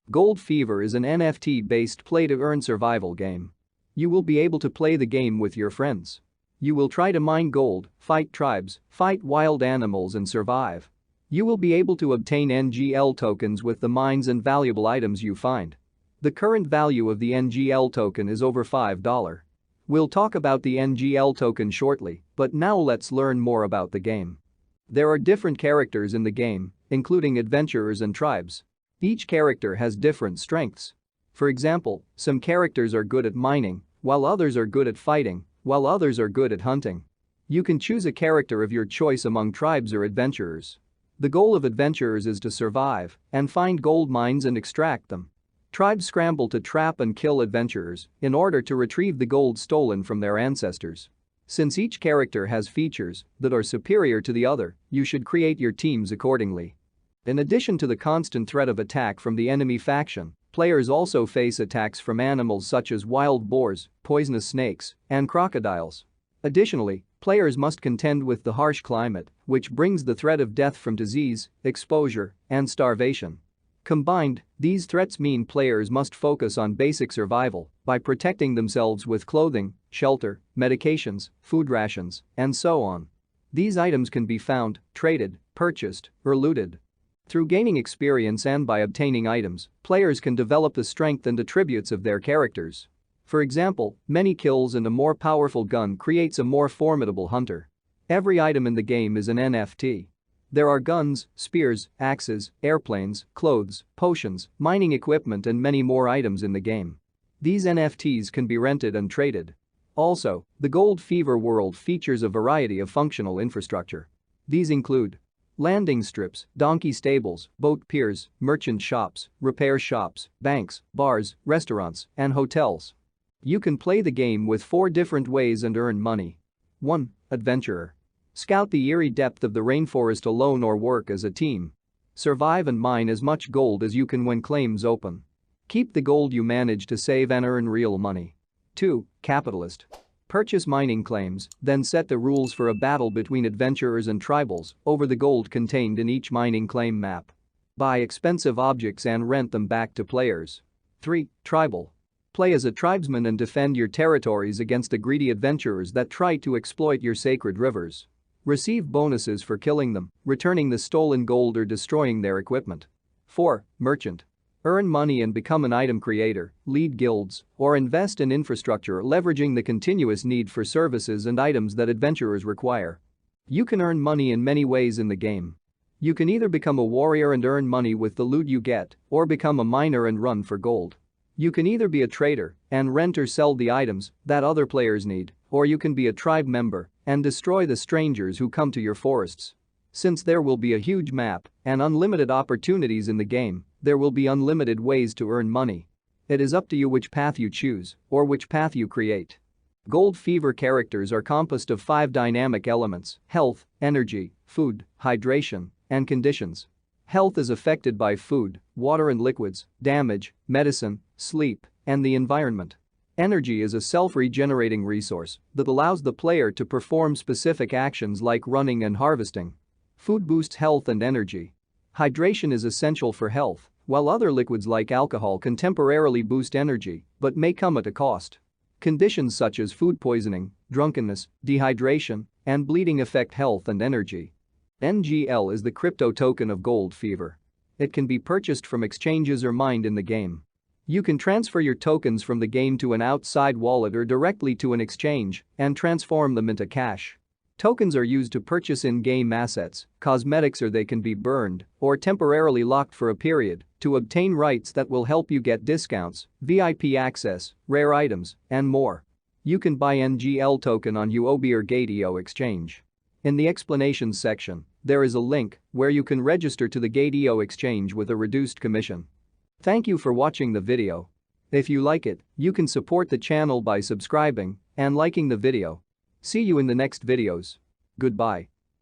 Gold Fever is an NFT-based play-to-earn survival game. You will be able to play the game with your friends. You will try to mine gold, fight tribes, fight wild animals and survive. You will be able to obtain NGL tokens with the mines and valuable items you find. The current value of the NGL token is over $5. We'll talk about the NGL token shortly, but now let's learn more about the game. There are different characters in the game, including adventurers and tribes. Each character has different strengths. For example, some characters are good at mining, while others are good at fighting, while others are good at hunting. You can choose a character of your choice among tribes or adventurers. The goal of adventurers is to survive and find gold mines and extract them. Tribes scramble to trap and kill adventurers in order to retrieve the gold stolen from their ancestors. Since each character has features that are superior to the other, you should create your teams accordingly. In addition to the constant threat of attack from the enemy faction, players also face attacks from animals such as wild boars, poisonous snakes, and crocodiles. Additionally, players must contend with the harsh climate, which brings the threat of death from disease, exposure, and starvation. Combined, these threats mean players must focus on basic survival by protecting themselves with clothing, shelter, medications, food rations, and so on. These items can be found, traded, purchased, or looted. Through gaining experience and by obtaining items, players can develop the strength and attributes of their characters. For example, many kills and a more powerful gun creates a more formidable hunter. Every item in the game is an NFT. There are guns, spears, axes, airplanes, clothes, potions, mining equipment and many more items in the game. These NFTs can be rented and traded. Also, the Gold Fever world features a variety of functional infrastructure. These include landing strips, donkey stables, boat piers, merchant shops, repair shops, banks, bars, restaurants, and hotels. You can play the game with 4 different ways and earn money. 1. Adventurer. Scout the eerie depth of the rainforest alone or work as a team. Survive and mine as much gold as you can when claims open. Keep the gold you manage to save and earn real money. 2. Capitalist. Purchase mining claims, then set the rules for a battle between adventurers and tribals over the gold contained in each mining claim map. Buy expensive objects and rent them back to players. 3. Tribal. Play as a tribesman and defend your territories against the greedy adventurers that try to exploit your sacred rivers. Receive bonuses for killing them, returning the stolen gold or destroying their equipment. 4. Merchant. Earn money and become an item creator, lead guilds, or invest in infrastructure leveraging the continuous need for services and items that adventurers require. You can earn money in many ways in the game. You can either become a warrior and earn money with the loot you get, or become a miner and run for gold. You can either be a trader and rent or sell the items that other players need, or you can be a tribe member and destroy the strangers who come to your forests. Since there will be a huge map and unlimited opportunities in the game, there will be unlimited ways to earn money. It is up to you which path you choose or which path you create. Gold Fever characters are composed of 5 dynamic elements: health, energy, food, hydration, and conditions. Health is affected by food, water and liquids, damage, medicine, sleep, and the environment. Energy is a self-regenerating resource that allows the player to perform specific actions like running and harvesting. Food boosts health and energy. Hydration is essential for health, while other liquids like alcohol can temporarily boost energy but may come at a cost. Conditions such as food poisoning, drunkenness, dehydration, and bleeding affect health and energy. NGL is the crypto token of Gold Fever. It can be purchased from exchanges or mined in the game. You can transfer your tokens from the game to an outside wallet or directly to an exchange and transform them into cash. Tokens are used to purchase in-game assets, cosmetics, or they can be burned or temporarily locked for a period to obtain rights that will help you get discounts, VIP access, rare items, and more. You can buy NGL token on Huobi or Gate.io exchange. In the explanations section, there is a link where you can register to the Gate.io exchange with a reduced commission. Thank you for watching the video. If you like it, you can support the channel by subscribing and liking the video. See you in the next videos. Goodbye.